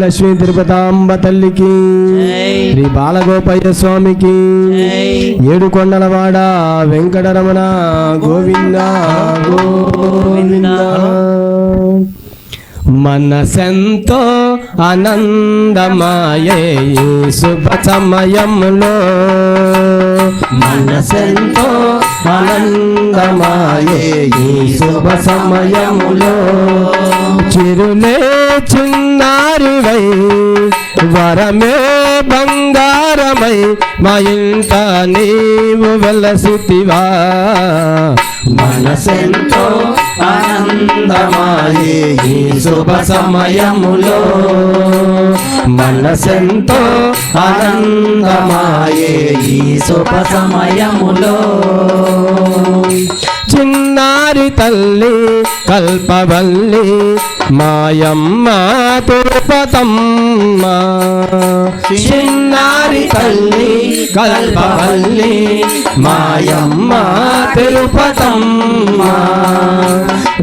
లక్ష్మీ తిరుపతాంబ తల్లికి, శ్రీ బాలగోపయ్య స్వామికి, ఏడుకొండలవాడ వెంకటరమణ గోవింద గోవింద. మనసెంతో ఆనందమాయే ఈ శుభ సమయంలో, మనసెంతో ఆనందమాయే ఈ శుభ సమయములో, చిరులే చిన్నారివై వరమే బంగారమై మా ఇంట నీవు వెలసితివా. మనసెంతో ఆనందమాయే ఈ శుభ సమయములో, మనసెంతో ఆనందమాయే ఈ శుభ సమయములో. చిన్నారి తల్లి కల్పవల్లి మాయమ్మ తిరుపతమ్మ, చిన్నారి తల్లి కల్పవల్లి మాయమ్మ తిరుపతమ్మ.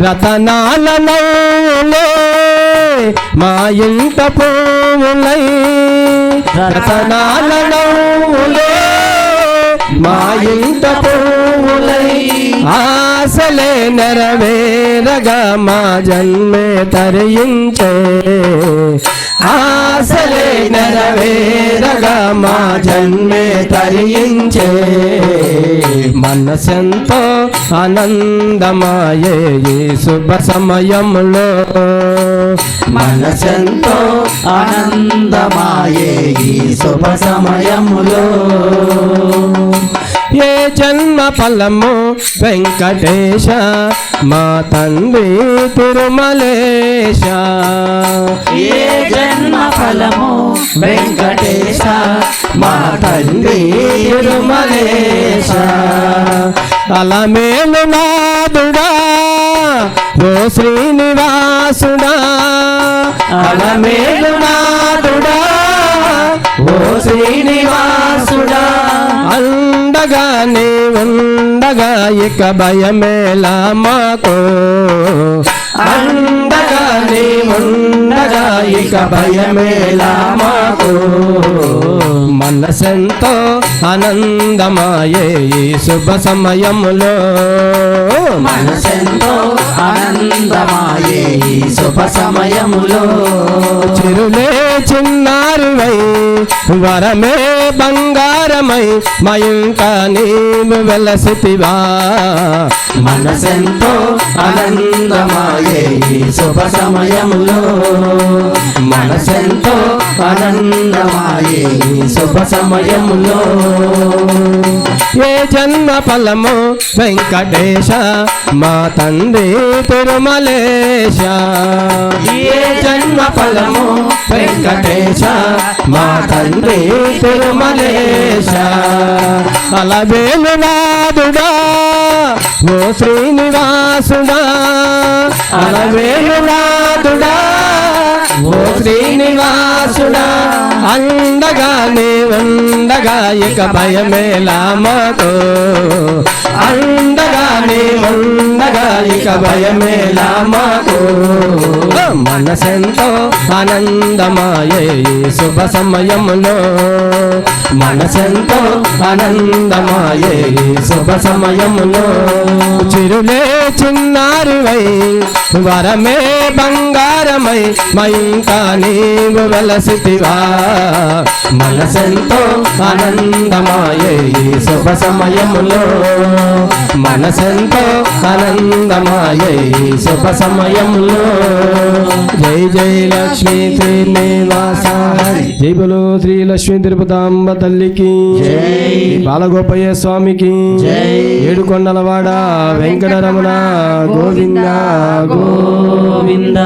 రతనాల నవ్వులే మా ఇంట పువ్వులై, రతనాల నవ్వులే మా ఇంట పువ్వులై, ఆశలే నెరవేరగా మా జన్మే తరించే, ఆశలే నెరవేరగా మా జన్మే తరించే. మనసెంతో ఆనందమాయే ఈ శుభ సమయములో, మనసెంతో ఆనందమాయే ఈ శుభ సమయములో. ఏ జన్మ ఫలము వెంకటేశ మా తండ్రి తిరుమలేశ, ఏ జన్మ ఫలము వెంకటేశ మా తండ్రి తిరుమలేశ. అలమేలు నాదుడా ఓ శ్రీనివాసుడా, అలమేలు నాదుడా ఓ శ్రీనివాసుడా. అండగా నీ ఉండగా ఇక భయమేలా మాకు, అండగా నీ ఉండగా ఇక భయమేలా మాకు. మనసెంతో ఆనందమాయే ఈ శుభ సమయములో, మనసెంతో ఆనందమాయే ఈ శుభ సమయములో. చిరులే చిన్నారివై వరమే బంగారమై మా ఇంట నీవు వెలసితివా. మనసెంతో ఆనందమాయే ఈ శుభ సమయములో, మనసెంతో ఆనందమాయే ఈ శుభ సమయములో. ఏ జన్మ ఫలము వెంకటేశ మా తండ్రి తిరుమలేశ, ఏ జన్మ ఫలము వెంకటేశ మా తండ్రి తిరుమలేశ. అలవేలు నాదుడా ఓ శ్రీనివాసుడా, అలవేలు నాదుడా ఓ శ్రీనివాసుడా. అండగా నీ ఉండగా ఇక భయమేలా మాకు, అండగా నీ ఉండగా ఇక భయమేలా మాకు. మనసెంతో ఆనందమాయే ఈ శుభ సమయములో, మనసెంతో ఆనందమాయే ఈ శుభ సమయములో. చిరులే చిన్నారివై వరమే బంగారమై మా ఇంట నీవు వెలసితివా. మనసెంతో ఆనందమాయే ఈ శుభ సమయములో, మనసెంతో ఆనందమాయే ఈ శుభ సమయములో. జై జై లక్ష్మీ శ్రీనివాస, జై బలో శ్రీ లక్ష్మీ తిరుపతాంబ తల్లికి, బాలగోపయ్య స్వామికి, ఏడుకొండలవాడ వెంకటరమణ గోవింద గోవింద.